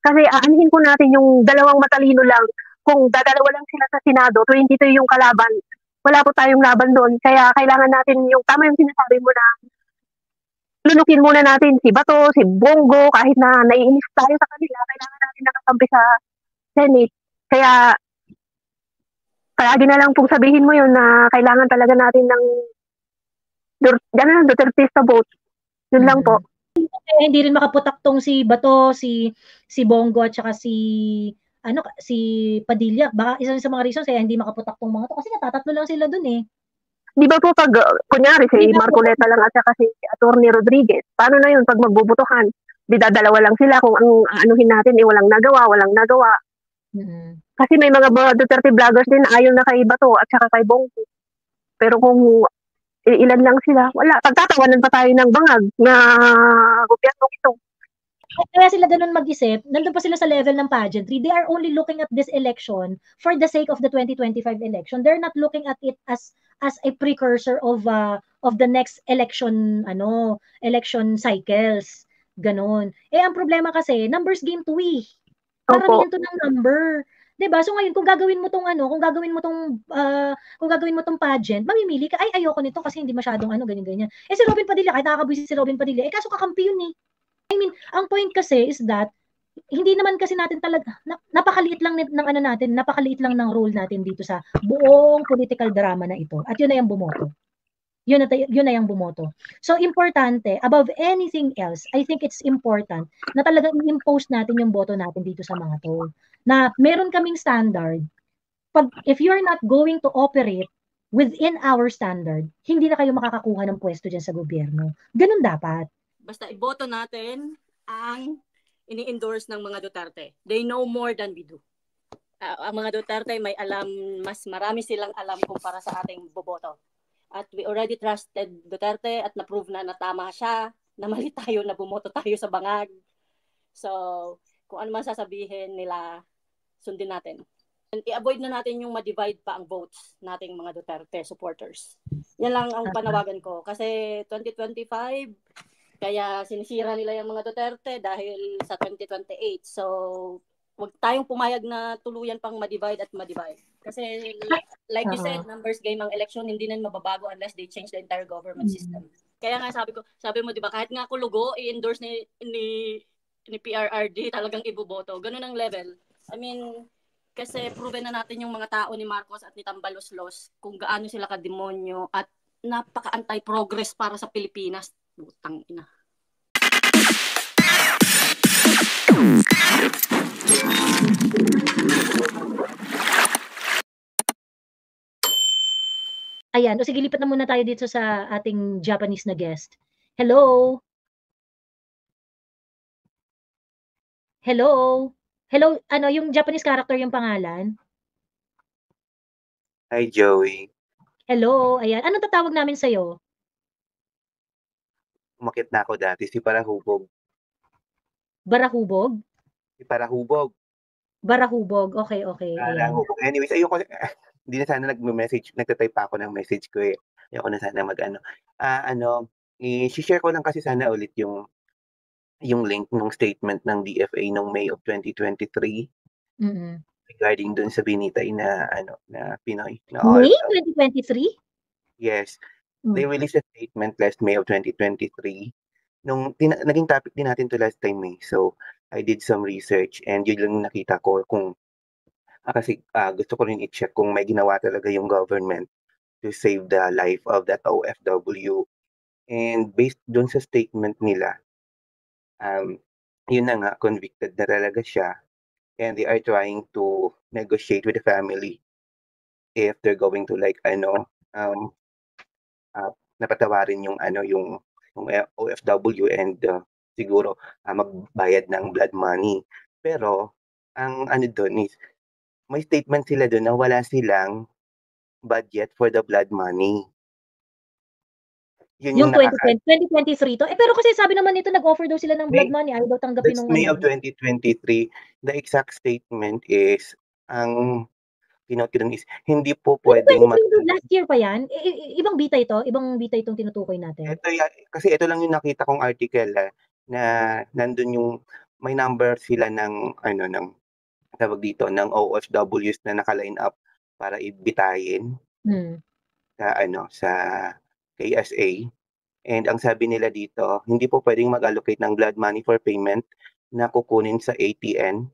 Kasi aanhin po natin yung dalawang matalino lang. Kung dadalawa lang sila sa Senado, 22 yung kalaban, wala po tayong laban doon. Kaya kailangan natin yung tama yung sinasabi mo na lunukin muna natin si Bato, si Bongo, kahit na naiinis tayo sa kanila, kailangan natin nakakampi sa Senate. Kaya palagi na lang pong sabihin mo yun na kailangan talaga natin ng Duterte vote. Yun lang po. Hindi rin makaputak tong si Bato, si Bongo at saka si Padilla. Baka isa sa mga reasons kaya hindi makaputak tong mga to kasi natatatlo lang sila dun eh. Di ba po pag kunyari si Marcoleta lang at saka si Attorney Rodriguez, paano na yun pag magbubutuhan? Di dadalawa lang sila kung ang anuhin natin walang nagawa. Kasi may mga Duterte vloggers din na ayaw na kay Bato at saka kay Bongo. Pero kung ilan lang sila, wala. Pagtatawanan pa tayo ng bangag na gobyerno ito. Kaya sila ganun mag-isip, nandun pa sila sa level ng pageantry. They are only looking at this election for the sake of the 2025 election. They're not looking at it as a precursor of the next election cycles. Ganon. Ang problema kasi, numbers game to eh. Paramihan to ng number. 'Di ba? So ngayon kung gagawin mo tong pageant, mamimili ka, ay ayoko nito kasi hindi masyadong ganyan. Si Robin Padilla, kahit nakakabwisit si Robin Padilla, kaso kakampi yun eh. I mean, ang point kasi is that hindi naman kasi natin talaga napakaliit lang napakaliit lang ng role natin dito sa buong political drama na ito. At yun na yung bumoto. Yun na yung bumoto. So, importante, above anything else, I think it's important na talagang i-impose natin yung boto natin dito sa mga to. Na meron kaming standard. If you're not going to operate within our standard, hindi na kayo makakakuha ng pwesto dyan sa gobyerno. Ganun dapat. Basta iboto natin ang ini-endorse ng mga Duterte. They know more than we do. Ang mga Duterte may alam, mas marami silang alam kumpara sa ating boboto. At we already trusted Duterte at na-prove na tama siya, na mali tayo, na bumoto tayo sa bangag. So, kung ano man sasabihin nila, sundin natin. And i-avoid na natin yung ma-divide pa ang votes nating mga Duterte supporters. Yan lang ang panawagan ko. Kasi 2025, kaya sinisira nila yung mga Duterte dahil sa 2028. So, wag tayong pumayag na tuluyan pang ma-divide at ma-divide. Kasi, like you said, numbers game ang election, hindi na mababago unless they change the entire government system. Kaya nga sabi mo, di ba, kahit nga kulugo, i-endorse ni PRRD, talagang iboboto. Ganun ang level. I mean, kasi proven na natin yung mga tao ni Marcos at ni Tambaloslos kung gaano sila ka-demonyo at napaka-anti-progress para sa Pilipinas. Butang ina. Ayan, sige, lipat na muna tayo dito sa ating Japanese na guest. Hello? Hello? Hello, yung Japanese character yung pangalan? Hi, Joey. Hello, ayan. Anong tatawag namin sa'yo? Umakit na ako dati, si Parahubog. Barahubog? Si Parahubog. Barahubog, okay. Parahubog. Anyways, ayoko, hindi na sana nagme-message, nagtatype pa ako ng message ko eh. Ayoko na sana i-share ko lang kasi sana ulit yung link ng statement ng DFA noong May of 2023 regarding dun sa binitay na Pinoy. May 2023? Yes. They released a statement last May of 2023. Naging topic din natin to last time eh. So, I did some research and yun lang nakita ko kung kasi gusto ko rin i-check kung may ginawa talaga yung government to save the life of that OFW. And based dun sa statement nila, yun na nga, convicted na talaga siya. And they are trying to negotiate with the family if they're going to napatawarin yung OFW and siguro magbayad ng blood money. Pero ang doon is may statement sila doon na wala silang budget for the blood money. Yun yung 2023 to. Pero kasi sabi naman nito nag-offer daw sila ng blood money, ayaw daw tanggapin ng May of 2023. The exact statement is ang pinot ko is hindi po pwedeng last year pa yan? Ibang bita ito? Ibang bita itong tinutukoy natin? Kasi ito lang yung nakita kong article na nandun yung may number sila ng tawag dito, ng OFWs na naka-line up para ibitayin sa KSA. And ang sabi nila dito, hindi po pwedeng mag-allocate ng blood money for payment na kukunin sa ATN.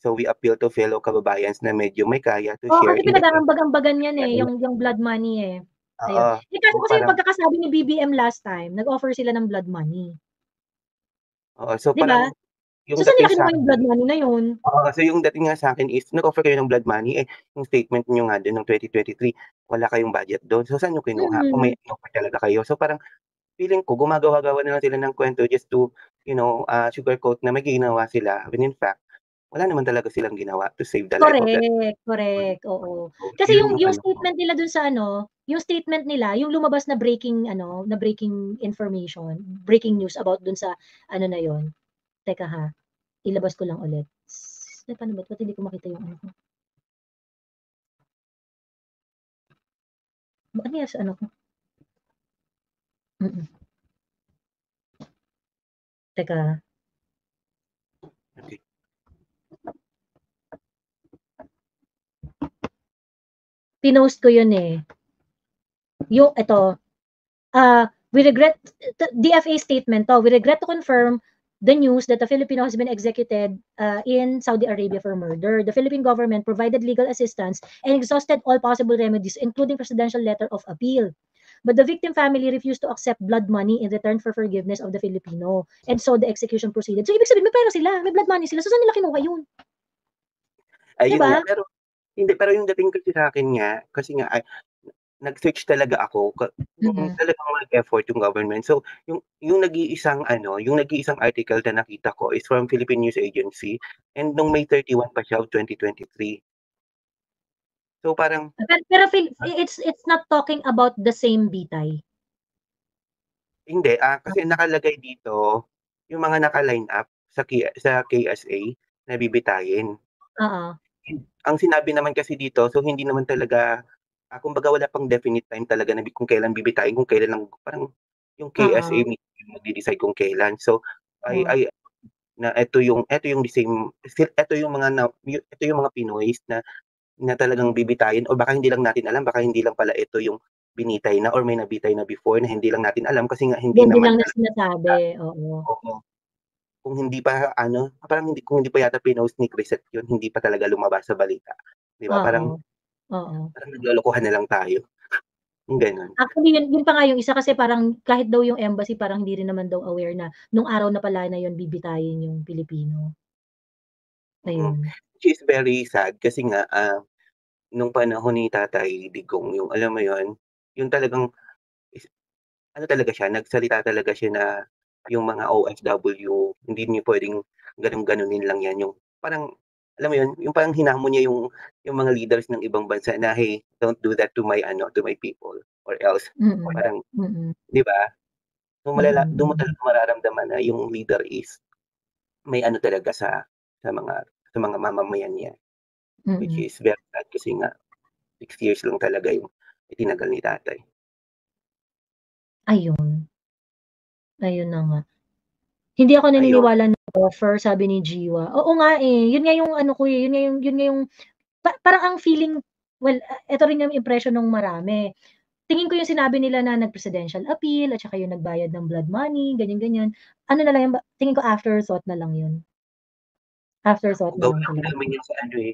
So we appeal to fellow kababayans na medyo may kaya to share. Kasi pinag-aambagan yan yung blood money eh. Ayun. Kasi yung pagkakasabi ni BBM last time, nag-offer sila ng blood money. Oo, so diba? parang so saan nila kinuha yung blood money na yun? So yung dating nga sa akin is, nag-offer kayo ng blood money, yung statement nyo nga doon ng 2023, wala kayong budget doon. So saan nyo kinuha? Kung may offer talaga kayo. So parang, feeling ko, gumagawa-gawa na lang sila ng kwento just to, sugarcoat na may ginawa sila. When in fact, wala naman talaga silang ginawa to save the life of that. Correct. Oo. Kasi yung statement nila dun sa yung statement nila, yung lumabas na breaking information, breaking news about dun sa na yon. Teka ha. Ilabas ko lang ulit. Paano ba? Ba't hindi ko makita yung ko? Ano yan sa ko? Teka. Okay. Pinost ko yun eh. Yung we regret, DFA statement to, we regret to confirm the news that a Filipino has been executed in Saudi Arabia for murder. The Philippine government provided legal assistance and exhausted all possible remedies, including presidential letter of appeal. But the victim family refused to accept blood money in return for forgiveness of the Filipino, and so the execution proceeded. So ibig sabihin, may pera sila, may blood money sila. So saan nila kinuha yun? Ayun diba? Nga, pero yung dating kasi sa akin nga, kasi nga, nag-search talaga ako, talagang mag-effort yung government. So, yung nag-iisang article na nakita ko is from Philippine News Agency, and nung May 31 pa siya of 2023. So parang pero it's not talking about the same bitay. Hindi, kasi nakalagay dito yung mga naka-line up sa KSA na bibitayin. Ang sinabi naman kasi dito, so hindi naman talaga, kumbaga wala pang definite time talaga na kung kailan bibitayin, kung kailan lang, parang yung KSA magde-decide kung kailan. So ito yung mga Pinoys na talagang bibitayin, o baka hindi lang natin alam, baka hindi lang pala ito yung binitay na or may nabitay na before na hindi lang natin alam kasi nga hindi naman lang sinasabi. Oo. Kung hindi pa parang kung hindi pa yata pinost ni Crisette yun, hindi pa talaga lumabas sa balita. Di ba? Parang naglolokohan na lang tayo. Ganun. Actually, yun pa nga yung isa, kasi parang kahit daw yung embassy, parang hindi rin naman daw aware na nung araw na pala na yun bibitayin yung Pilipino. Ayun. Which is very sad kasi nga nung panahon ni Tatay Digong, yung alam mo yun, yung talagang talaga siya, nagsalita talaga siya na yung mga OFW, hindi niyo pwedeng ganun-ganunin lang yan. Yung parang, alam mo yun, yung parang hinamon niya yung mga leaders ng ibang bansa na, hey, don't do that to my people or else. Parang, di ba? So doon mo talaga mararamdaman na yung leader is may talaga sa mga mamamayan niya. Which is very sad kasi nga 6 years lang talaga yung itinagal ni Tatay. Ayun na nga. Hindi ako naniniwala na offer, sabi ni Jiwa. Oo nga eh. Yun nga yung ko eh. Yun nga yung parang ang feeling, well, ito rin yung impression ng marami. Tingin ko yung sinabi nila na nag-presidential appeal at saka yung nagbayad ng blood money, ganyan-ganyan. Ano na lang yung, tingin ko afterthought na lang yun. Afterthought na lang talaga. Namin yun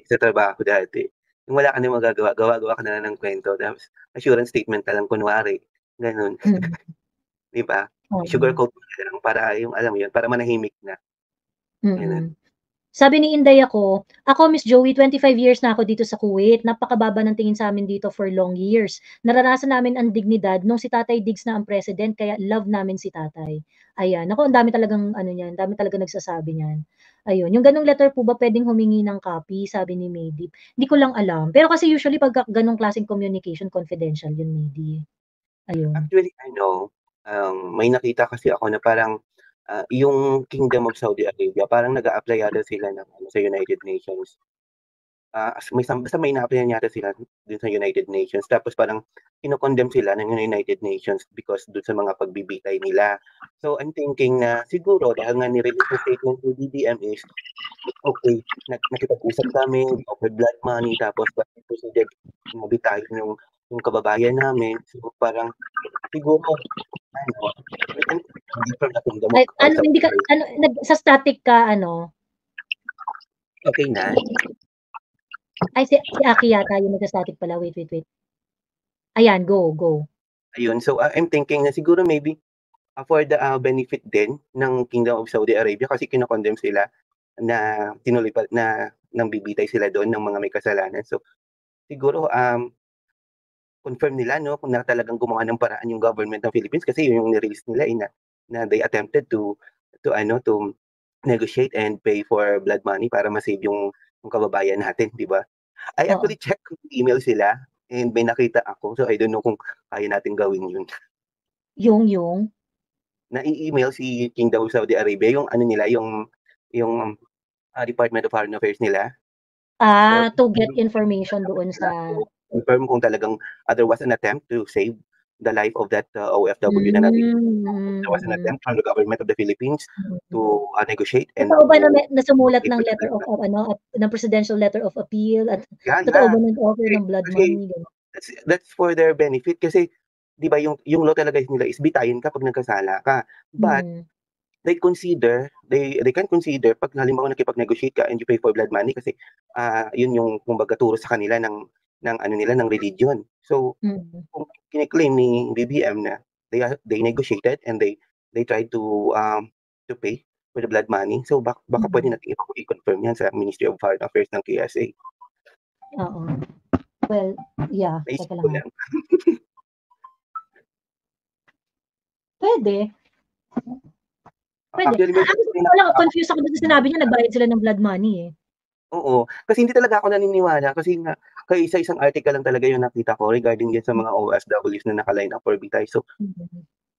sa trabaho dati. Yung wala ka na magagawa, gawa ka na ng kwento. Tapos, assurance statement na lang kunwari. Ganun. Di ba? Sugarcoat mo na lang para yung, alam mo yun, para manahimik na. Sabi ni Inday ako, Miss Joey, 25 years na ako dito sa Kuwait. Napakababa ng tingin sa amin dito for long years. Naranasan namin ang dignidad nung si Tatay Diggs na ang president, kaya love namin si Tatay. Ayan. Ako, ang dami talagang niyan, dami talaga nagsasabi niyan. Ayun. Yung ganung letter po ba pwedeng humingi ng copy, sabi ni Maydip? Hindi ko lang alam. Pero kasi usually pag ganung klaseng communication, confidential yun, Maydi. Ayun. Actually, may nakita kasi ako na parang yung Kingdom of Saudi Arabia, parang nag-a-apply yata sila sa United Nations. Basta may ina-applyan yata sila din sa United Nations. Tapos parang kinokondem sila ng United Nations because doon sa mga pagbibitay nila. So, I'm thinking na siguro dahil nga nirelease yung statement ng BBM is, okay, nakipag-usap kami, offered blood money, tapos proceeded mabitayin yung kababayan namin. So, parang siguro, hindi from the kingdom of sa static ka, Okay na. Ay, si Aki yata yung nag-static pala. Wait. Ayan, go. Ayun, so I'm thinking na siguro maybe for the benefit din ng Kingdom of Saudi Arabia kasi kinokondem sila na tinulipat na nang bibitay sila doon ng mga may kasalanan. So siguro confirm nila kung na talagang gumawa ng paraan yung government ng Philippines kasi yun yung ni-release nila na they attempted to negotiate and pay for blood money para ma-save yung kababayan natin, di ba? I actually checked kung email sila and may nakita ako. So I don't know kung kaya natin gawin yun. Yung? Na-email si Kingdom of Saudi Arabia, yung ano nila, yung Department of Foreign Affairs nila. To get information doon sa... Confirm kung talagang there was an attempt to save the life of that OFW na natin. There was an attempt from the government of the Philippines to negotiate. And totoo ba na nasumulat ng letter of ng presidential letter of appeal at totoo ba nag-offer ng blood money? That's for their benefit kasi 'di ba yung law talaga nila is bitayin kapag nagkasala ka. But they can consider pag halimbawa nakipag-negotiate ka and you pay for blood money kasi yun yung kumbaga turo sa kanila ng ano nila ng religion. So kung kine-claim ni BBM na they negotiated and they tried to pay for the blood money. So baka pwede natin i-confirm yan sa Ministry of Foreign Affairs ng KSA. Oo. Well, yeah. Teka lang. Pwede. Confused ako sa sinabi niya, nagbayad sila ng blood money eh. Oo. Kasi hindi talaga ako naniniwala kasi nga isa-isang article lang talaga yung nakita ko regarding din sa mga OFWs na naka-line up for bitay. So,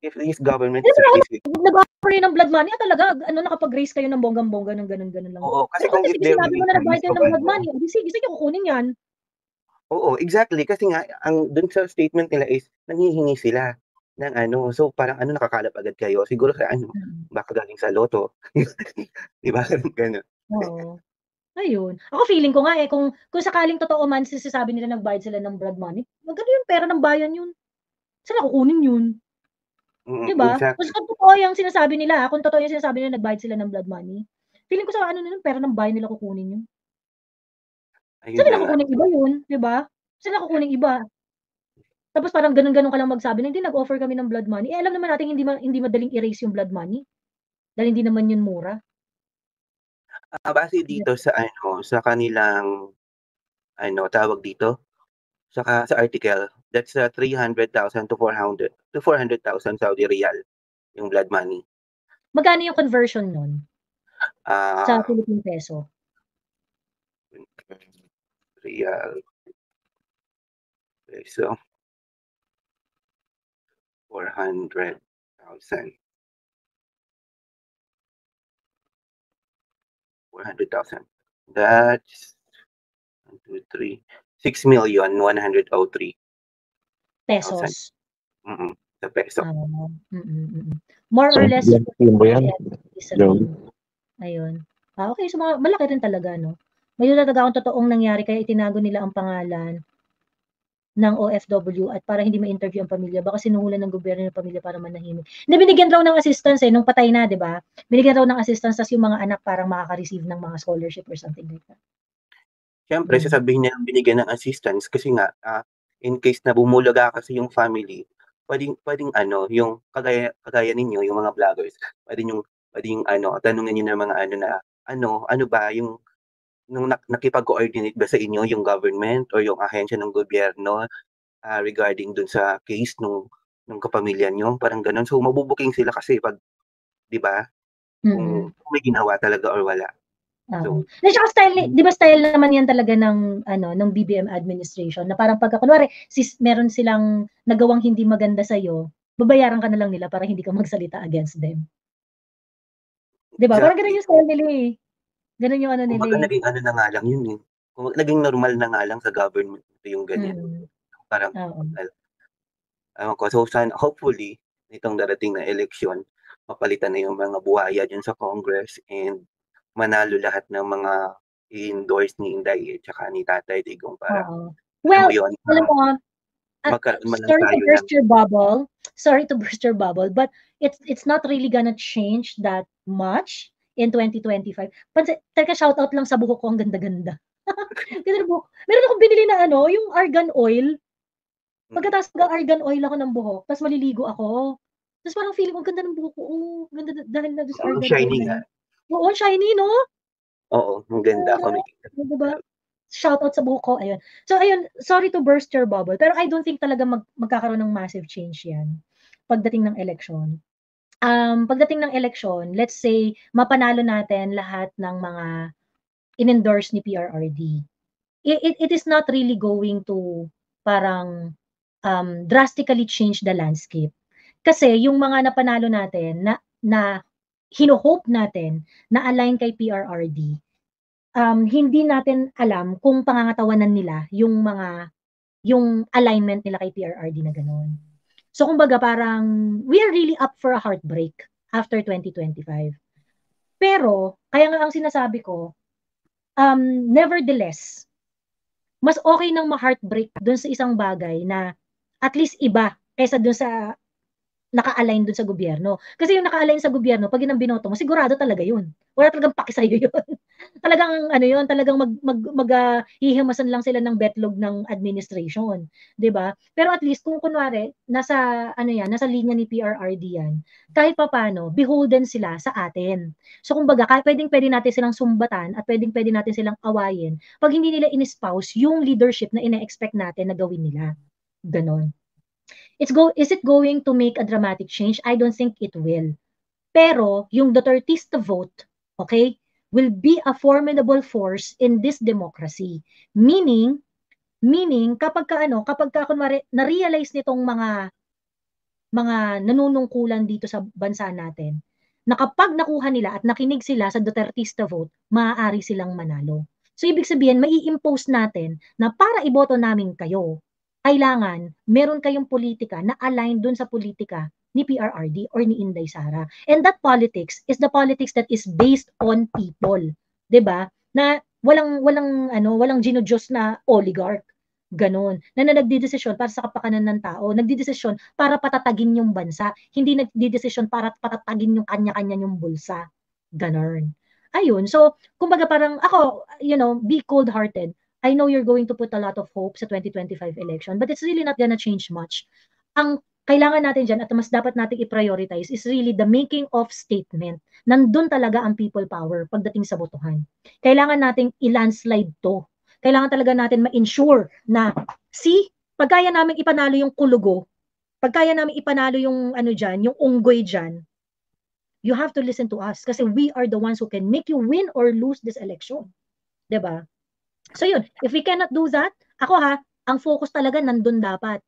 if this government is nag-offer ng blood money, talaga, nakapag-raise kayo ng bonggang-bongga ng ganun-ganun lang. Oo, kasi kung sinabi mo na nagbayad kayo ng blood money, sige kukunin yan. Oo, exactly. Kasi nga, dun sa statement nila is, nanghihingi sila ng so parang nakakalap agad kayo. Siguro sa baka galing sa loto. Di ba? Ganun. Oo. Ayun. Ako feeling ko nga kung sakaling totoo man sinasabi nila nagbayad sila ng blood money, magkano yung pera ng bayan yun? Saan kukunin yun? Diba? Exactly. Kung totoo yung sinasabi nila, nagbayad sila ng blood money, feeling ko sa nila, pera ng bayan nila kukunin yun. Saan nila kukunin iba yun? Diba? Saan nila kukunin iba? Tapos parang ganun-ganun ka lang magsabi na hindi nag-offer kami ng blood money. Alam naman natin hindi madaling erase yung blood money. Dahil hindi naman yun mura. Base dito sa sa kanilang tawag dito sa article, that's 300,000 to 400,000 Saudi Riyal yung blood money. Magkano yung conversion nun? Sa Philippine peso? Riyal peso 400,000. That's 6,103,000 pesos. Sa peso. More or less. Ayun. Okay, so malaki rin talaga, no? May talaga akong totoong nangyari kaya itinago nila ang pangalan ng OFW at para hindi ma-interview ang pamilya. Baka sinuhulan ng gobyerno ng pamilya para manahimik. Binigyan raw ng assistance nung patay na, di ba? Binigyan raw ng assistance tas yung mga anak parang makaka-receive ng mga scholarship or something like that. Siyempre, sasabihin niya binigyan ng assistance kasi nga, in case na bumulaga kasi yung family, pwedeng yung kagaya ninyo, yung mga vloggers, pwedeng tanungin niyo ng mga ano ba yung nung nakipag-coordinate ba sa inyo yung government or yung ahensya ng gobyerno regarding dun sa case nung kapamilya nyo, parang ganun. So mabubuking sila kasi pag, di ba? Kung may ginawa talaga or wala. So, style, di ba style naman yan talaga ng BBM administration na parang pagka kunwari meron silang nagawang hindi maganda sa iyo, babayaran ka na lang nila para hindi ka magsalita against them. Di ba? Exactly. Parang ganun yung style nila eh. Ganun yung nila. Kung naging na nga lang yun eh. Kung naging normal na nga lang sa government yung ganyan. Parang So hopefully, nitong darating na eleksyon, mapalitan na yung mga buhaya dyan sa Congress and manalo lahat ng mga i-endorse ni Inday at saka ni Tatay Digong para well, yun, alam mo, sorry to burst your bubble. Sorry to burst your bubble, but it's not really gonna change that much in 2025. Teka, shout out lang sa buhok ko, ang ganda-ganda. Meron akong binili na yung argan oil. Pagkatapos argan oil ako ng buhok, tapos maliligo ako. Tapos parang feeling ko, ganda ng buhok ko. Ganda dahil na doon sa argan shiny oil. Nga. Oo, shiny, no? Oo, ang ganda. Diba? Shout out sa buhok ko. Ayun. So, ayun, sorry to burst your bubble, pero I don't think talaga magkakaroon ng massive change yan pagdating ng election. Pagdating ng election, let's say, mapanalo natin lahat ng mga in-endorse ni PRRD. It is not really going to parang drastically change the landscape. Kasi yung mga napanalo natin na hino-hope natin na align kay PRRD, hindi natin alam kung pangangatawanan nila yung alignment nila kay PRRD na gano'n. So kumbaga parang we are really up for a heartbreak after 2025. Pero kaya nga ang sinasabi ko, nevertheless, mas okay nang ma-heartbreak dun sa isang bagay na at least iba kaysa dun sa naka-align dun sa gobyerno. Kasi yung naka-align sa gobyerno, pag yun ang binoto mo, sigurado talaga yun. Wala talagang paki sa'yo yun. Talagang hihimasan lang sila ng betlog ng administration. 'Di ba? Pero at least kung kunwari, nasa linya ni PRRD yan, kahit papaano, beholden sila sa atin. So kumbaga, pwede natin silang sumbatan at pwede natin silang awayin pag hindi nila in-espouse yung leadership na ina-expect natin na gawin nila. Ganon. Is it going to make a dramatic change? I don't think it will. Pero yung Dutertista vote, okay, will be a formidable force in this democracy. Meaning kapag kunwari na-realize nitong mga nanunungkulan dito sa bansa natin, na kapag nakuha nila at nakinig sila sa Dutertista vote, maaari silang manalo. So ibig sabihin, mai-impose natin na para iboto namin kayo, kailangan meron kayong politika na align dun sa politika ni PRRD or ni Inday Sara. And that politics is the politics that is based on people. 'Di ba? Na walang ginodiyos na oligarch. Ganon. Na nagdidesisyon para sa kapakanan ng tao. Nagdidesisyon para patatagin yung bansa. Hindi nagdidesisyon para patatagin yung kanya-kanya yung bulsa. Ganon. Ayun. So, kumbaga parang ako, be cold-hearted. I know you're going to put a lot of hope sa 2025 election, but it's really not gonna change much. Ang kailangan natin dyan at mas dapat nating i-prioritize is really the making of statement. Nandun talaga ang people power pagdating sa botohan. Kailangan nating i-landslide to. Kailangan talaga natin ma-ensure na, pagkaya namin ipanalo yung kulugo, pagkaya namin ipanalo yung yung unggoy dyan, you have to listen to us kasi we are the ones who can make you win or lose this election. 'Di ba? So yun, if we cannot do that, ang focus talaga nandun dapat.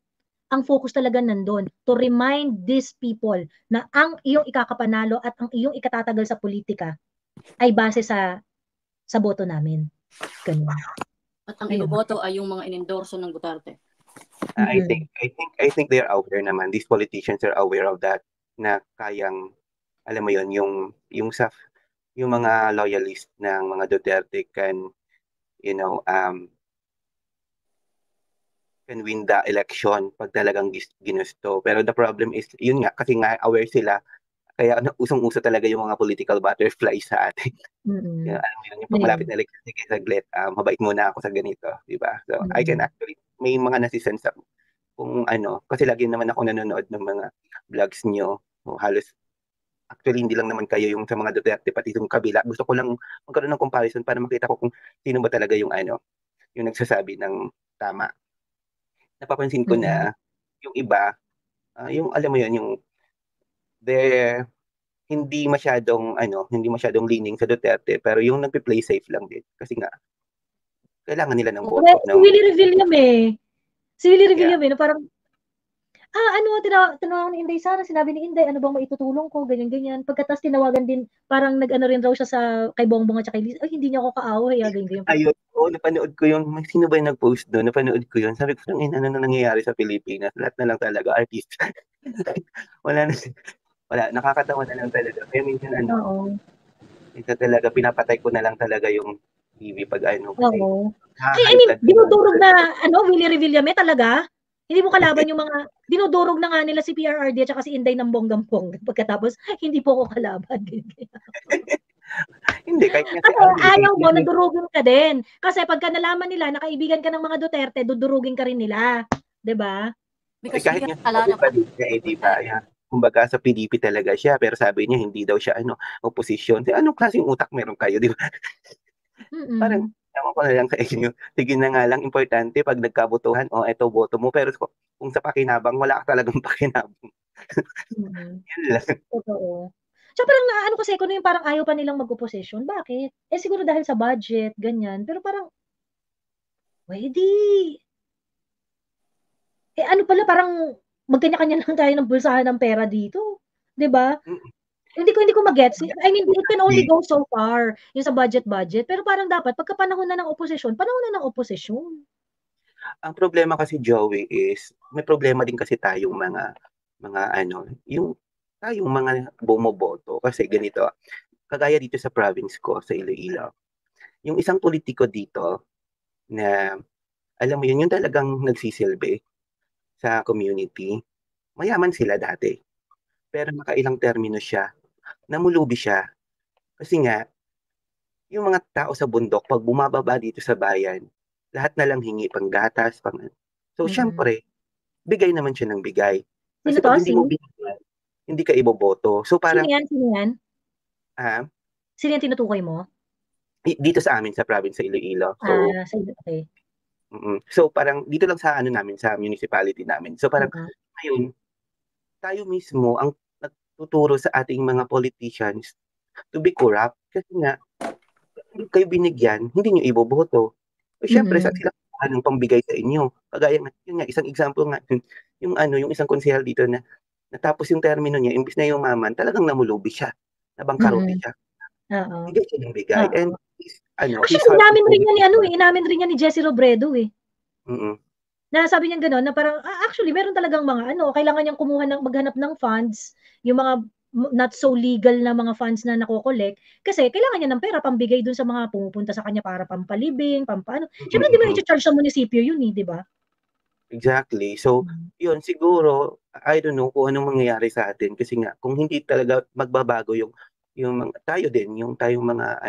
Ang focus talaga nandun to remind these people na ang iyong ikakapanalo at ang iyong ikatatagal sa politika ay base sa boto namin. Ganun. At ang iboboto ay yung mga inendorso ng Duterte. I think they are aware naman. These politicians are aware of that, na kayang, alam mo yun, yung mga loyalist ng mga Duterte can win the election pag talagang ginusto. Pero the problem is, yun nga, kasi nga aware sila, kaya usong-uso talaga yung mga political butterflies sa atin. Yung pag malapit na election, sige, saglit, mabait muna ako sa ganito, di ba? So, I can actually, may mga nasisense kung kasi lagi naman ako nanonood ng mga vlogs nyo, halos, actually, hindi lang naman kayo yung sa mga Duterte, pati yung kabila. Gusto ko lang magkaroon ng comparison para makita ko kung sino ba talaga yung yung nagsasabi ng tama. Napapansin ko na yung iba, yung alam mo yun, yung hindi masyadong leaning sa Duterte, pero yung nagpe-play safe lang din. Kasi nga, kailangan nila ng boto. Si Willie Revillame, no? Parang, tinawagan ni Inday Sara, sinabi ni Inday, ano bang maitutulong ko, ganyan-ganyan. Pagkatas tinawagan din, parang nag-ano rin raw siya kay Bongbong at kay Liz, ay, hindi niya ako kaaway, ganyan-ganyan. Ayun, Oo, napanood ko yun. Sino ba yung nag-post doon? Napanood ko yun. Sabi ko, ano na nangyayari sa Pilipinas? Lahat na lang talaga artist. Wala na, wala. Nakakatawa na lang talaga. Kaya minsan Oo. minsan talaga pinapatay ko na lang talaga yung TV pag kasi Oo. I high mean, blood dinudurog na, Willie Revillame talaga. Hindi mo kalaban yung mga, dinudurog na nga nila si PRRD at saka si Inday ng bonggang-bongga. Pagkatapos, hindi po ko kalaban. Hindi, kahit nga Kasi ayaw mo, nadurugin ka din. Kasi pagka nalaman nila, nakaibigan ka ng mga Duterte, dudurugin ka rin nila. Diba? Because kahit nga di ba? Kumbaga sa PDP talaga siya, pero sabi niya hindi daw siya oposisyon. Anong klaseng utak meron kayo, di ba? Parang tama ko na lang sa inyo. Sige na nga lang, importante pag nagkabotohan, eto boto mo. Pero kung sa pakinabang, wala ka talagang pakinabang. Yun lang. Totoo. So parang kasi kung yung parang ayaw pa nilang mag-opposition, bakit? Siguro dahil sa budget, ganyan. Pero parang, pwede. Pala, parang magkanya-kanya lang tayo ng bulsahan ng pera dito. 'Di ba? Hindi ko magets. I mean, it can only go so far yung sa budget. Pero parang dapat pagka panahon na ng oposisyon, panahon na ng oposisyon. Ang problema kasi, Joey, is may problema din kasi tayong mga yung tayong mga bumoboto. Kasi ganito, kagaya dito sa province ko, sa Iloilo, yung isang politiko dito na, alam mo yun, yung talagang nagsisilbi sa community, mayaman sila dati. Pero nakailang termino siya, namulubi siya. Kasi nga, yung mga tao sa bundok, pag bumababa dito sa bayan, lahat na lang hingi pang gatas, So, syempre, bigay naman siya ng bigay. Kasi pag hindi mo binigay, hindi ka iboboto. So, parang... Sino yan? Sino yan tinutukoy mo? Dito sa amin, sa province sa Iloilo. So, okay. So, parang dito lang sa namin, sa municipality namin. So, parang ngayon, tayo mismo ang nagtuturo sa ating mga politicians to be corrupt. Kasi nga, hindi kayo binigyan, hindi nyo iboboto. So, syempre, saan sila ng pambigay sa inyo? Kagaya nga, yun nga, isang example nga, yung isang konsehal dito na natapos yung termino niya, imbis na yung maman, talagang namulubi siya. Nabangkarote siya. Bigay siya ng bigay. And, actually, inamin rin yan ni Jessie Robredo na sabi niya gano'n, na parang, actually, meron talagang mga, kailangan niyang maghanap ng funds, yung mga not so legal na mga funds na nakokolek, kasi kailangan niya ng pera pambigay dun sa mga pumupunta sa kanya para pampalibing, pampaano. Siyempre, hindi mo i-charge sa munisipyo yun, di ba? Exactly. So, yun, siguro, I don't know kung anong mangyayari sa atin, kasi nga, kung hindi talaga magbabago yung tayo din, yung tayong mga,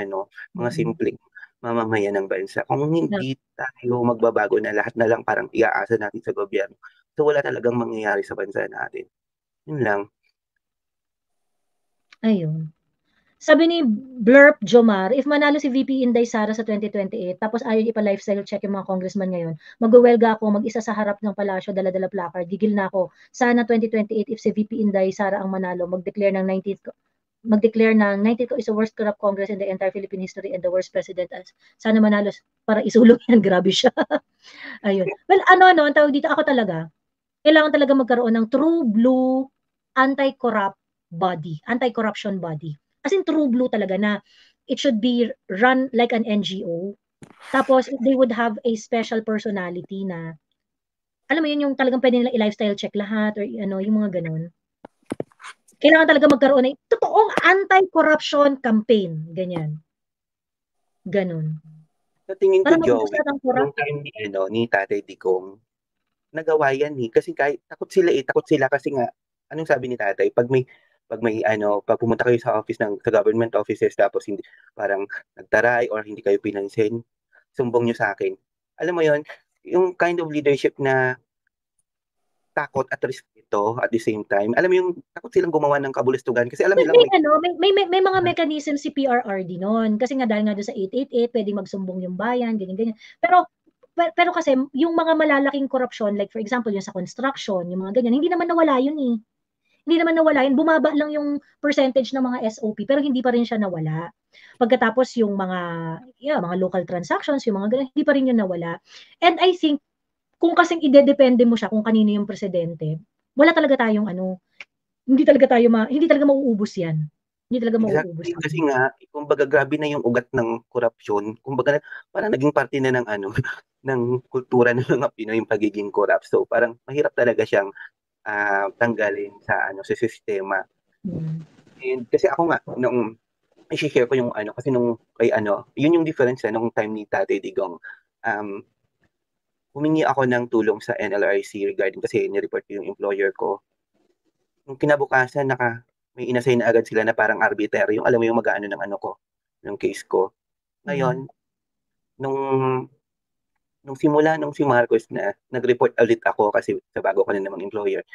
mga simpleng mamamayan ng bansa. Kung hindi tayo magbabago na lahat na lang parang iaasa natin sa gobyerno, so wala talagang mangyayari sa bansa natin. Yun lang. Ayun. Sabi ni Blurp Jomar, if manalo si VP Inday Sara sa 2028, tapos ayaw ipa-lifestyle check yung mga congressman ngayon, magwewelga ako, mag-isa sa harap ng palasyo, dala-dala placard, gigil na ako. Sana 2028, if si VP Inday Sara ang manalo, mag-declare ng 19th ko is the worst corrupt Congress in the entire Philippine history and the worst president as. Sana manalo para isulong yan. Grabe siya. Ayun. Well, ang tawag dito, ako talaga, kailangan talaga magkaroon ng true blue anti-corruption body. As in true blue talaga na it should be run like an NGO. Tapos, they would have a special personality na, alam mo yun, yung talagang pwede nila i-lifestyle check lahat or yung mga ganun. Kailangan talaga magkaroon ng totoong anti-corruption campaign. Ganyan. Ganun. Sa tingin ko, Joey, yung time ni Tatay Digong, nagawa yan kasi kahit takot sila kasi nga, anong sabi ni Tatay, pag pumunta kayo sa office sa government offices tapos hindi, parang nagtaray or hindi kayo pinansin, sumbong nyo sa akin. Alam mo yon, yung kind of leadership na takot at respeto at the same time. Alam mo yung takot silang gumawa ng kabulustugan kasi alam nilang may mga mechanism si PRRD noon kasi nga dahil nga doon sa 888 pwedeng magsumbong yung bayan, ganyan. Pero kasi yung mga malalaking korupsyon, like for example yung sa construction, yung mga ganyan, hindi naman nawala yun eh. Hindi naman nawala yun. Bumaba lang yung percentage ng mga SOP pero hindi pa rin siya nawala. Pagkatapos yung mga local transactions, yung mga ganyan, hindi pa rin yun nawala. And I think kung kasing idedepende mo siya kung kanino yung presidente, wala talaga tayong hindi talaga mauubos yan. Hindi talaga mauubos. Exactly, kasi nga, kumbaga grabe na yung ugat ng korupsyon. Kumbaga parang naging parte na ng ano, ng kultura ng mga Pinoy yung pagiging corrupt. So parang mahirap talaga siyang tanggalin sa ano sa sistema. And kasi ako nga nung i-share ko yung ano kasi nung kay ano, yun yung difference nung time ni Tatay Digong. Humingi ako ng tulong sa NLRC regarding kasi ni-report yung employer ko. Nung kinabukasan may inassign na agad sila na parang arbitrary, yung alam mo yung mag-aano ng ano ko, ng case ko. Ngayon, nung simula nung si Marcos na nag-report ulit ako kasi sa bago ko na namang employer,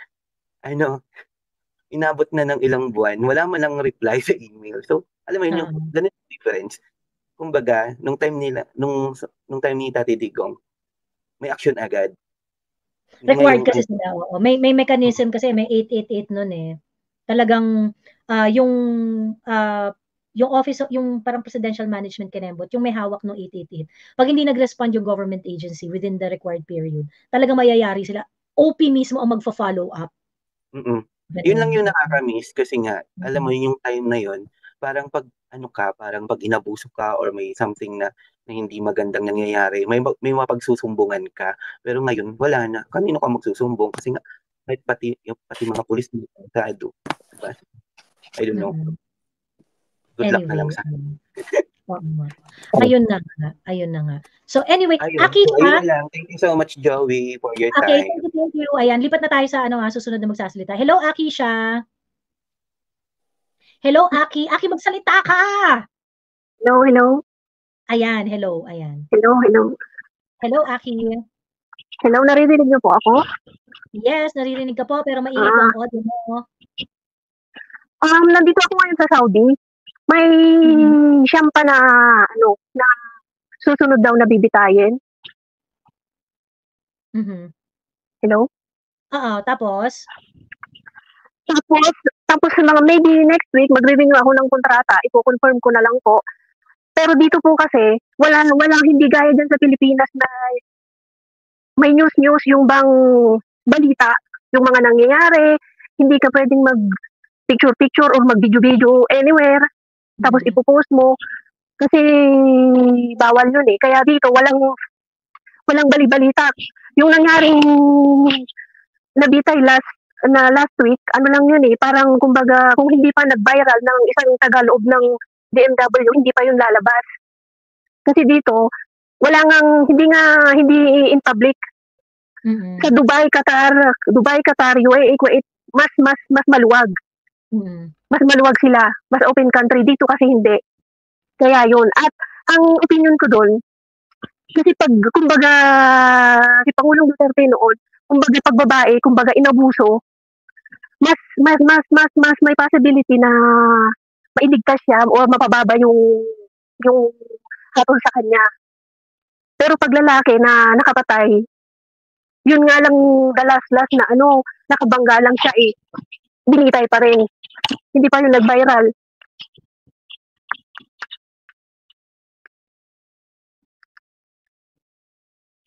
inabot na ng ilang buwan, wala man lang reply sa email. So, alam mo yun, yung ganun yung difference. Kumbaga, nung time ni Tati Digong, may action agad. Required kasi sila. May mechanism kasi, may 888 nun eh. Talagang yung office, yung parang presidential management kinembot, yung may hawak ng 888. Pag hindi nag-respond yung government agency within the required period, talagang mayayari sila. OP mismo ang magfa-follow up. Yun lang yung nakakamiss kasi nga, alam mo yung time na yun, parang pag inabuso ka or may something na hindi magandang nangyayari, may mapagsusumbungan ka. Pero ngayon, wala na. Kanino ka magsusumbong? Kasi nga, pati mga pulis nagkado. Diba? I don't know. Good luck na lang sa Ayun na nga. So anyway, Aki, thank you so much, Joey, for your time. Okay, thank you. Ayan, lipat na tayo sa susunod na magsasalita. Hello, Aki siya. Hello, Aki. Aki, magsalita ka! Hello. Ayan, hello. Ayan. Hello. Hello, Aki. Hello, naririnig niyo po ako? Yes, naririnig ka po, pero maingay po ang audio mo. Nandito ako ngayon sa Saudi. May siyampa na na susunod daw na bibitayin. Hello? Tapos? Tapos maybe next week, magre-renew ako ng kontrata. Iko-confirm ko na lang po. Pero dito po kasi, walang hindi gaya dyan sa Pilipinas na may news yung bang balita, yung mga nangyayari. Hindi ka pwedeng mag-picture or mag-video anywhere. Tapos ipopost mo. Kasi bawal yun eh. Kaya dito, walang bali-balita. Yung nangyaring nabitay last week, lang yun eh, parang kumbaga kung hindi pa nag-viral ng isang tagaloob ng DMW, hindi pa yun lalabas. Kasi dito, hindi in public. Sa Dubai, Qatar, UAE, Kuwait, mas maluwag. Mas maluwag sila, mas open country. Dito kasi hindi. Kaya yun. At ang opinion ko doon, kasi kumbaga, si Pangulong Duterte noon, kumbaga pag babae, kumbaga inabuso, mas may possibility na mailigtas siya o mapababa yung hatol sa kanya. Pero pag lalaki na nakapatay, yun nga lang the last na nakabangga lang siya eh. Binitay pa rin. Hindi pa yung nag-viral.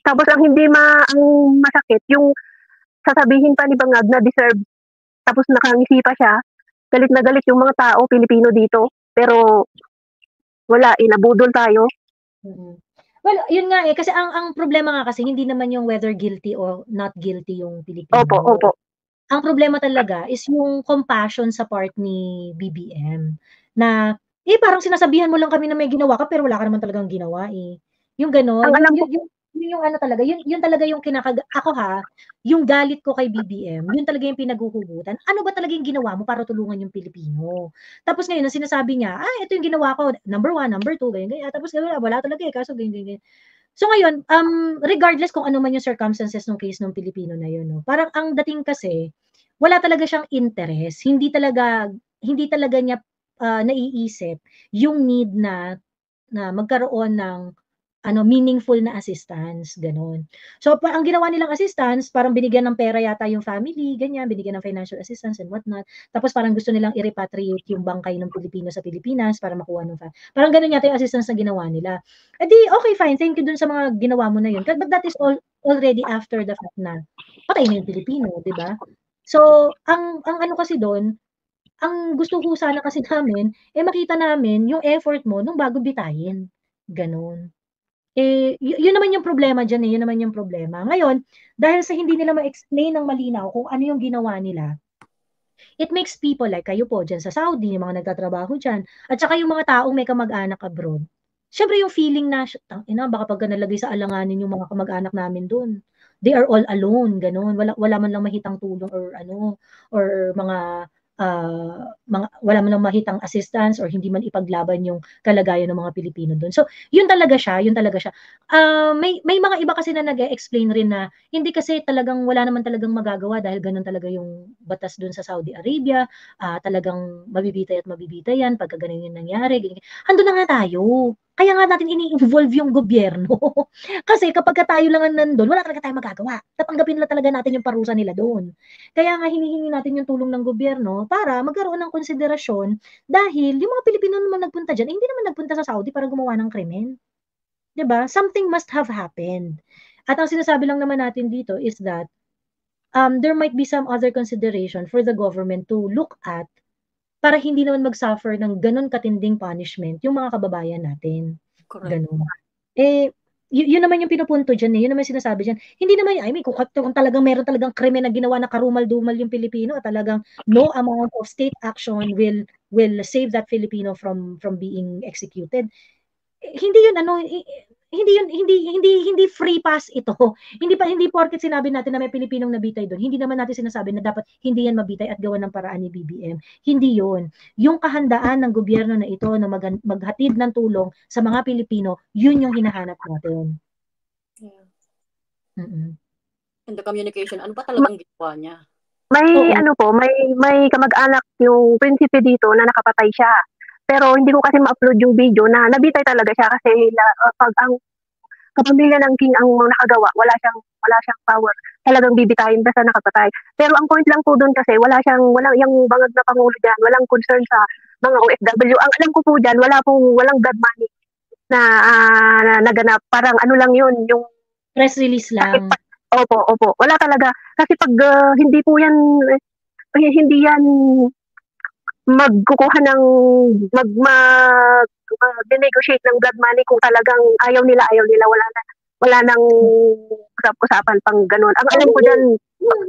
Tapos ang masakit, yung sasabihin pa ni Bangag na deserve, tapos nakangisi pa siya, galit na galit yung mga tao, Pilipino dito, pero wala, inabudol tayo. Well, yun nga eh, kasi ang problema nga kasi, hindi naman yung whether guilty or not guilty yung Pilipino. Opo. Ang problema talaga is yung compassion sa part ni BBM, na, parang sinasabihan mo lang kami na may ginawa ka, pero wala ka naman talagang ginawa eh. Yung gano'n, yung talaga, yun talaga yung yung galit ko kay BBM, yun talaga yung pinaghuhugutan. Ano ba talaga yung ginawa mo para tulungan yung Pilipino? Tapos ngayon, ang sinasabi niya, ito yung ginawa ko, number 1, number 2, ganyan. Tapos wala talaga eh, kaso ganyan. So ngayon, regardless kung ano man yung circumstances ng case ng Pilipino na yun, no? Parang ang dating kasi, wala talaga siyang interest. Hindi talaga niya naiisip yung need na magkaroon ng meaningful na assistance, gano'n. So, ang ginawa nilang assistance, parang binigyan ng pera yata yung family, ganyan, binigyan ng financial assistance and whatnot. Tapos parang gusto nilang i-repatriate yung bangkay ng Pilipino sa Pilipinas para makuha ng parang gano'n yata yung assistance na ginawa nila. Okay, fine, thank you dun sa mga ginawa mo na yun. But that is already after the fact na patay na yung Pilipino, di ba? So, ang kasi doon, ang gusto ko sana kasi namin, makita namin yung effort mo nung bago bitayin, gano'n. Yun naman yung problema diyan, yun naman yung problema. Ngayon, dahil sa hindi nila ma-explain ng malinaw kung ano yung ginawa nila, it makes people like kayo po diyan sa Saudi, yung mga nagtatrabaho diyan, at saka yung mga taong may kamag-anak abroad. Siyempre yung feeling na, tangina baka pagka nalagay sa alanganin yung mga kamag-anak namin dun, they are all alone, gano'n. Wala man lang mahitang tulong or ano, or wala man lang mahitang assistance or hindi man ipaglaban yung kalagayan ng mga Pilipino dun. So, yun talaga siya. May mga iba kasi na nag-e-explain rin na hindi kasi talagang wala naman talagang magagawa dahil ganun talaga yung batas dun sa Saudi Arabia, talagang mabibitay at mabibitay yan pagka ganun yung nangyari. Ganyan. Andun na nga tayo. Kaya nga natin ini-involve yung gobyerno. Kasi kapag tayo lang ang nandun, wala talaga tayong magagawa. Tatanggapin lang talaga natin yung parusa nila doon. Kaya nga hinihingi natin yung tulong ng gobyerno para magkaroon ng konsiderasyon dahil yung mga Pilipino naman nagpunta dyan, hindi naman nagpunta sa Saudi para gumawa ng krimen. 'Di ba? Something must have happened. At ang sinasabi lang naman natin dito is that there might be some other consideration for the government to look at para hindi naman mag-suffer ng ganun katinding punishment yung mga kababayan natin. Correct. Ganun. Yun naman yung pinupunto dyan yun naman sinasabi dyan. Hindi naman, kung talagang meron talagang krimen na ginawa na karumal-dumal yung Pilipino at talagang no amount of state action will save that Filipino from being executed. Hindi yun hindi free pass ito. Hindi porket sinabi natin na may Pilipinong nabitay doon. Hindi naman natin sinasabi na dapat hindi yan mabitay at gawan ng paraan ni BBM. Hindi yun. Yung kahandaan ng gobyerno na ito na maghatid ng tulong sa mga Pilipino, yun yung hinahanap natin. Yeah. Mm-mm. And the communication, ano pa talagang ginawa niya? May kamag-anak yung prinsipe dito na nakapatay siya. Pero hindi ko kasi ma-upload yung video na nabitay talaga siya kasi pag ang kapamilya ng king ang nakagawa, wala siyang power. Talagang bibitayin basta nakapatay. Pero ang point lang po doon kasi walang yung bangag na pangulo diyan, walang concern sa mga OFW. Ang alam ko po diyan, walang blood money na naganap. Parang ano lang yun, yung press release lang. Opo. Wala talaga. Kasi pag hindi yan magkukuha ng mag-negotiate ng blood money kung talagang ayaw nila, wala nang usap-usapan pang ganun. Ang alam ko dyan,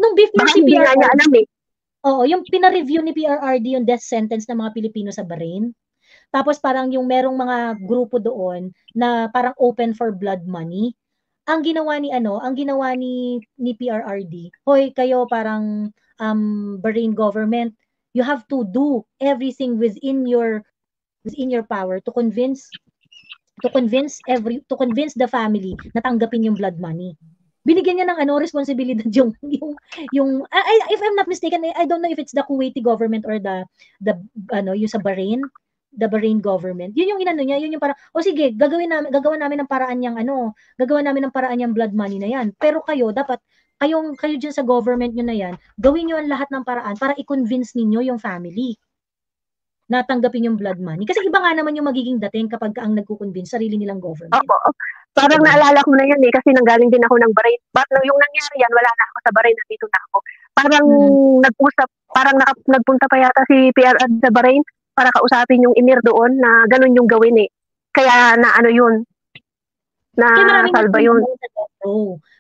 nung beef niya si hindi nga niya alam Oo, yung pina-review ni PRRD yung death sentence ng mga Pilipino sa Bahrain. Tapos parang yung merong mga grupo doon na parang open for blood money. Ang ginawa ni PRRD, hoy kayo parang Bahrain government, you have to do everything within your power to convince the family na tanggapin yung blood money. Binigyan niya ng responsibilidad yung if I'm not mistaken, I don't know if it's the Kuwaiti government or yung sa Bahrain, the Bahrain government. Yun yung niya, yun yung parang sige, gagawa namin ng paraan yung blood money na yan. Pero kayo diyan sa government niyo na yan, gawin niyo ang lahat ng paraan para i-convince ninyo yung family na tanggapin yung blood money. Kasi iba nga naman yung magiging dating kapag ang nagko-convince sarili nilang government. Opo. Parang naalala ko na yun kasi nanggaling din ako ng Bahrain. But yung nangyari yan, wala na ako sa Bahrain, nandito na ako. Parang nagpunta pa yata si PRR sa Bahrain para kausapin yung emir doon na ganun yung gawin Kaya na yun. Na salba yun.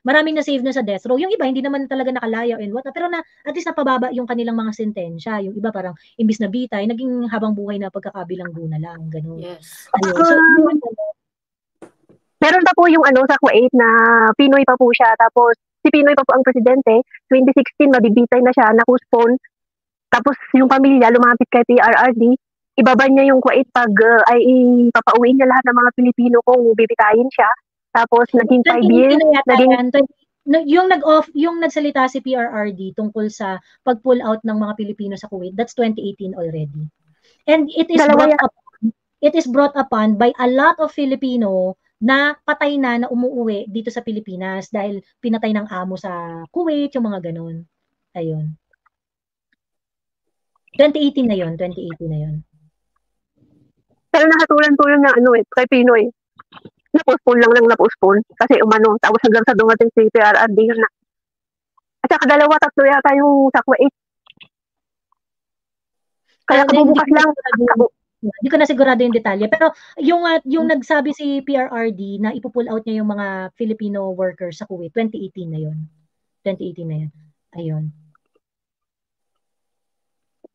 Maraming na-save na sa death row. Yung iba, hindi naman talaga nakalaya and what. Pero at least napababa yung kanilang mga sentensya. Yung iba parang, imbis na bitay, naging habang buhay na pagkakabilanggo na lang. Ganun. Yes. So, meron pa po yung sa Kuwait na Pinoy pa po siya. Tapos, si Pinoy pa po ang presidente. 2016, mabibitay na siya, na-postpone. Tapos, yung pamilya lumapit kay PRRD. Ibaban niya yung Kuwait pag ay papauwiin niya lahat ng mga Pilipino kung bibitayin siya. Tapos, naging 5 years. Yung nagsalita si PRRD tungkol sa pag-pull out ng mga Pilipino sa Kuwait, that's 2018 already. And it is brought upon by a lot of Filipino na patay na umuuwi dito sa Pilipinas dahil pinatay ng amo sa Kuwait, yung mga ganun. Ayun. 2018 na yun. Pero nakatulan po yun na kay Pinoy. Na-postpone lang na-postpone. Kasi tapos hanggang sa dumating si PRRD yun na. At saka 2-3 yata yung sa Kuwait. Kaya kabubukas lang. Hindi ko na sigurado yung detalye. Pero yung nagsabi si PRRD na ipo-pull out niya yung mga Filipino workers sa Kuwait, 2018 na yun. 2018 na yun. Ayun.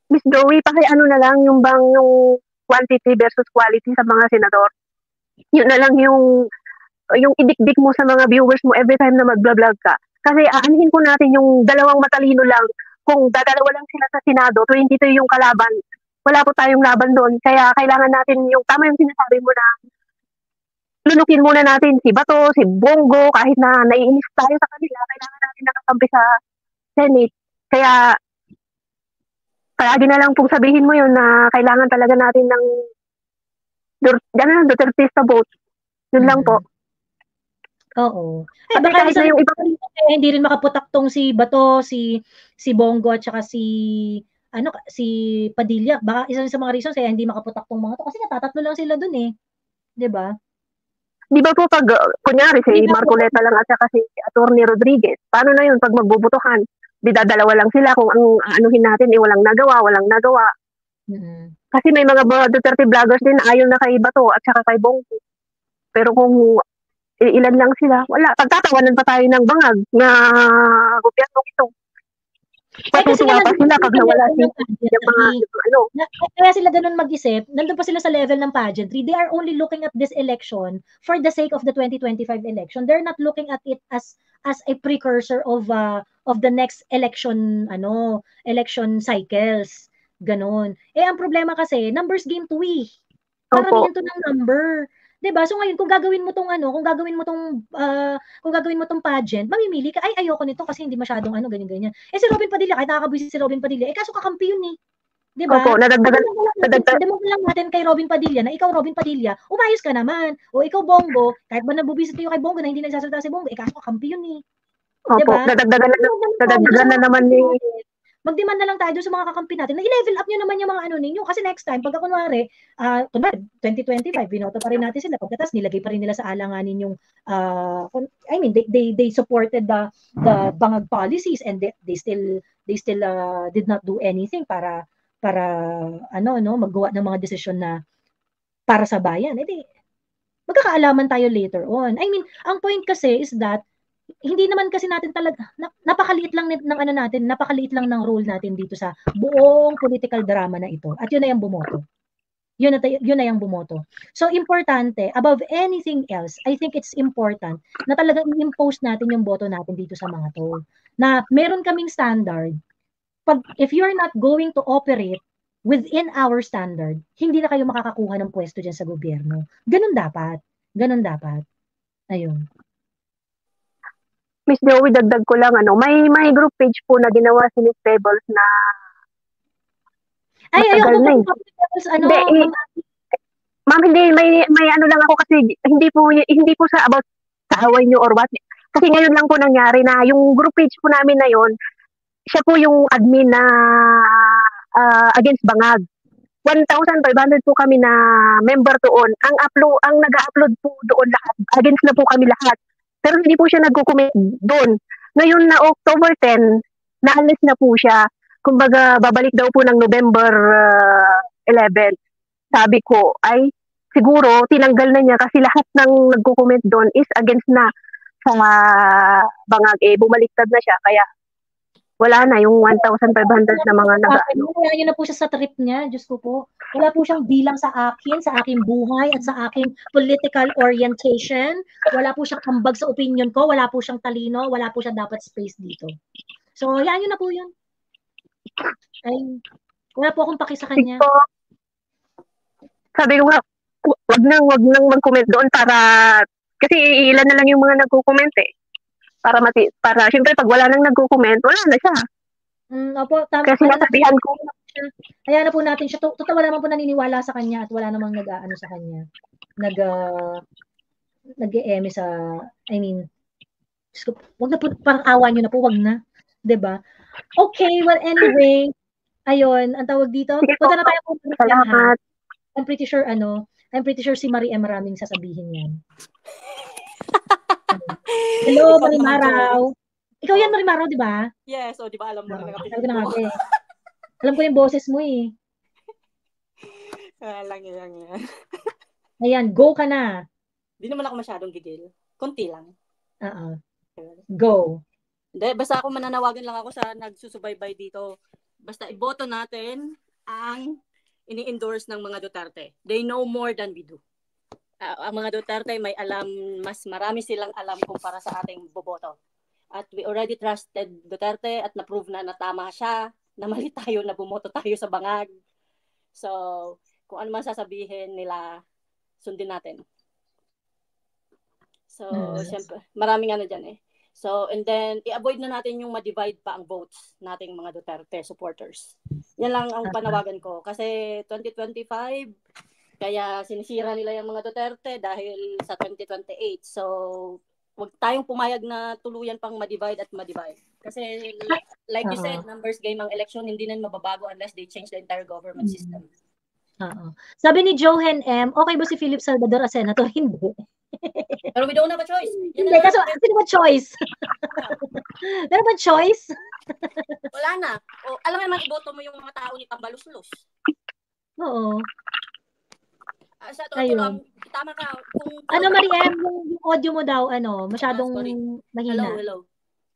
Miss Joey, ano na lang yung quantity versus quality sa mga senador. Yun na lang yung idikdik mo sa mga viewers mo every time na mag-vlog ka. Kasi aanhin po natin yung dalawang matalino lang. Kung dadalawa lang sila sa Senado, 22 yung kalaban, wala po tayong laban doon. Kaya kailangan natin tama yung sinasabi mo na lunukin muna natin si Bato, si Bongo, kahit na naiinis tayo sa kanila, kailangan natin nakakampi sa Senate. Kaya palagi na lang pong sabihin mo yun na kailangan talaga natin ng Duterte vote. Yun lang po. Oo. Baka yung iba hindi rin makaputak tong si Bato, si Bongo at saka si Padilla. Baka isa sa mga reasons kaya hindi makaputak tong mga to kasi natatatlo lang sila dun eh. 'Di ba? Di ba po pag kunyari si Marcoleta lang at saka si Atty. Rodriguez, paano na yun pag magbubutuhan? Di dadalawa lang sila kung ang anuhin natin walang nagawa. Kasi may mga Duterte vloggers din ayaw na kay Bato at saka kay Bongo. Pero kung ilan lang sila, wala. Pagtatawanan pa tayo ng bangag na gobyerno ito. Patutuwa pa sila pag nawala Kaya sila ganun mag-isip, nandun pa sila sa level ng pageantry. They are only looking at this election for the sake of the 2025 election. They're not looking at it as a precursor of the next election cycles. Ganon. Ang problema kasi, numbers game to Karamihan to ng number. 'Di ba? So ngayon kung gagawin mo tong pageant, mamimili ka, ay ayoko nito kasi hindi masyadong ganyan. Si Robin Padilla, kahit nakakabwisit si Robin Padilla, kaso kakampi yun eh. 'Di ba? Opo, nadagdagan lang natin kay Robin Padilla na ikaw Robin Padilla, umayos ka naman. O ikaw Bongo, kahit ba nabubisit kayo kay Bongo na hindi nagsasalita si Bongo, kaso kakampi yun eh. Opo, nadagdagan na naman ni mag-demand na lang tayo doon sa mga kakampi natin na i-level up nyo naman yung mga ninyo. Kasi next time, pagka kunwari, 2025, binoto pa rin natin sila. Pagkatas, nilagay pa rin nila sa alanganin yung, they supported the bangag policies and they still did not do anything para maggawa ng mga desisyon na para sa bayan. Magkakaalaman tayo later on. Ang point kasi is that hindi naman kasi natin talaga napakaliit lang ng role natin dito sa buong political drama na ito. At yun na yung bumoto. Yun na yung bumoto. So importante, above anything else, I think it's important na talagang i-impose natin yung boto natin dito sa mga to. Na meron kaming standard. If you're not going to operate within our standard, hindi na kayo makakakuha ng pwesto dyan sa gobyerno. Ganun dapat. Ayun. Miss Joey, dagdag ko lang, may group page po na ginawa si Miss Pebbles na ayoko na Ma'am, hindi, may lang ako kasi hindi po sa about sa away nyo or what. Kasi ngayon lang po nangyari na yung group page po namin na yon, siya po yung admin na against bangag. 1,500 po kami na member doon. Ang nag-upload po doon lahat, against na po kami lahat. Pero hindi po siya nagko-comment doon. Ngayon na October 10, naalis na po siya. Kumbaga, babalik daw po ng November 11. Sabi ko, ay siguro tinanggal na niya kasi lahat ng nagko-comment doon is against na sa bangag. Bumaliktad na siya. Kaya wala na yung 1,500 na mga nag-ano. Kaya yun na po siya sa trip niya. Diyos ko po. Wala po siyang bilang sa akin, sa aking buhay, at sa aking political orientation. Wala po siyang ambag sa opinion ko. Wala po siyang talino. Wala po siyang dapat space dito. So, yan yun na po yun. Ay, wala po akong paki sa kanya. Sabi ko, wag nang mag-comment doon para, kasi ilan na lang yung mga nagko-comment eh. Para syempre pag wala nang nagko-comment, wala na siya. Opo, tama. Kasi nasabihan ko. Kaya na po natin siya. Total wala naman po naniniwala sa kanya at wala namang nag-aano sa kanya. Nag-e-eme sa, wag na po, parang awa nyo na po, wag na. 'Di ba? Okay, well anyway, ayun, ang tawag dito. Punta na tayo po. Salamat. I'm pretty sure si Marie maraming sasabihin yan. Hello, Marimaraw. Ikaw yan, Marimaraw, di ba? Yes, di ba alam mo na nga. Alam ko yung boses mo eh. Lang yan. Ayan, go ka na. Hindi naman ako masyadong gigil. Konti lang. Go. Hindi, basta ako mananawagan lang ako sa nagsusubaybay dito. Basta iboto natin ang ini-endorse ng mga Duterte. They know more than we do. Ang mga Duterte may alam, mas marami silang alam kumpara sa ating boboto. At we already trusted Duterte at na-prove na tama siya, na mali tayo, na bumoto tayo sa bangag. So, kung ano man sasabihin nila, sundin natin. So, syempre, maraming ano dyan eh. So, and then, i-avoid na natin yung ma-divide pa ang votes nating mga Duterte supporters. Yan lang ang panawagan ko. Kasi 2025, kaya sinisira nila yung mga Duterte dahil sa 2028. So, wag tayong pumayag na tuluyan pang ma-divide at ma-divide. Kasi, like you said, numbers game ang election, hindi na mababago unless they change the entire government system. Sabi ni Johan M., okay ba si Philip Salvador as senator? Hindi. Pero we don't have a choice. Hindi, kasi sino ba choice? Meron ba choice? Wala na. O, alam naman, iboto mo yung mga tao ni Tambaluslos. Oo. Sa totoo lang, tama ka. Ano, Mariam, yung audio mo daw, masyadong mahina.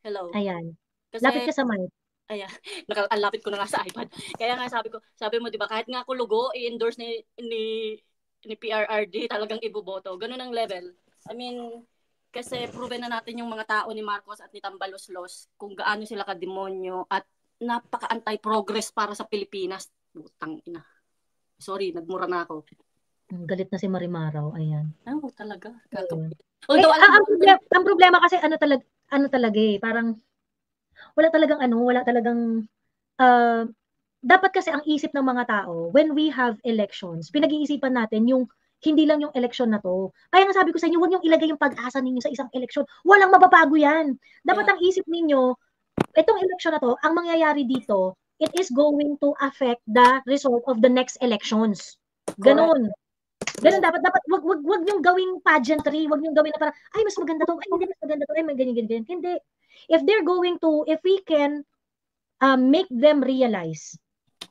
Hello. Ayan. Kasi, lapit ka sa mic. Ayan. Nakalapit ko na nga sa iPad. Kaya nga sabi mo, di ba, kahit nga kulugo, i-endorse ni PRRD, talagang iboboto. Ganun ang level. I mean, kasi proven na natin yung mga tao ni Marcos at ni Tambaluslos kung gaano sila ka-demonyo at napaka-anti-progress para sa Pilipinas. Butang ina. Sorry, nagmura na ako. Galit na si Marimaraw, ayan. Talaga. Ang problema kasi ano talaga eh, parang wala talagang dapat kasi ang isip ng mga tao, when we have elections, pinag-iisipan natin yung hindi lang yung election na to. Kaya nga sabi ko sa inyo, huwag niyong ilagay yung pag-asa ninyo sa isang election. Walang mababago yan. Dapat ang isip ninyo, itong election na to, ang mangyayari dito, it is going to affect the result of the next elections. Ganon. Ganon dapat wag niyong gawing pageantry, wag niyong gawin na parang ay mas maganda to, ay hindi mas maganda to, ay may ganyan. Hindi. If we can make them realize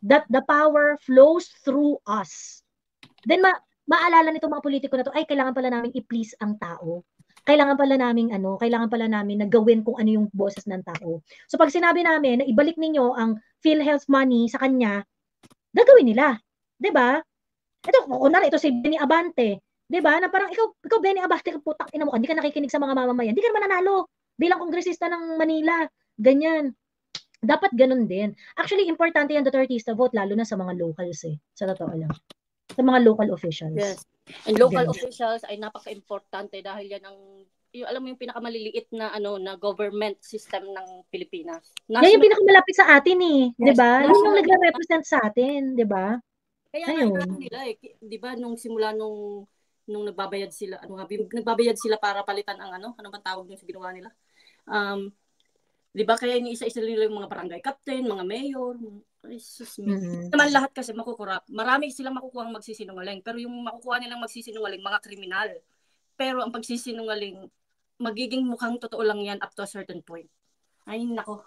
that the power flows through us, then maalala nito mga politiko na to, ay kailangan pala namin i-please ang tao. Kailangan pala namin na gawin kung ano yung boses ng tao. So pag sinabi namin na ibalik ninyo ang PhilHealth money sa kanya, gagawin nila. 'Di ba? Ito si Benny Abante, 'di ba? Na parang ikaw Benny Abante, putak ina mo, hindi ka nakikinig sa mga mamamayan. Hindi ka naman nanalo bilang kongresista ng Manila. Ganyan. Dapat ganun din. Actually, importante yung Dutertista vote, lalo na sa mga locals eh. Sa totoo lang. Sa mga local officials. Yes. And local officials ay napaka-importante dahil yan alam mo yung pinakamaliliit na na government system ng Pilipinas. Yan yung pinakamalapit sa atin eh, 'di ba? Yun yung nagre-represent sa atin, 'di ba? Kaya nga nila eh, 'di ba nung simula nung nagbabayad sila, nagbabayad sila para palitan ang ano bang tawag yung sa ginawa nila? 'Di ba kaya iniisa-isa nila yung mga barangay captain, mga mayor, naman lahat kasi makukurap. Marami silang makukuhang magsisinungaling, pero yung makukuha nilang magsisinungaling mga kriminal. Pero ang pagsisinungaling magiging mukhang totoo lang yan up to a certain point. Ay nako.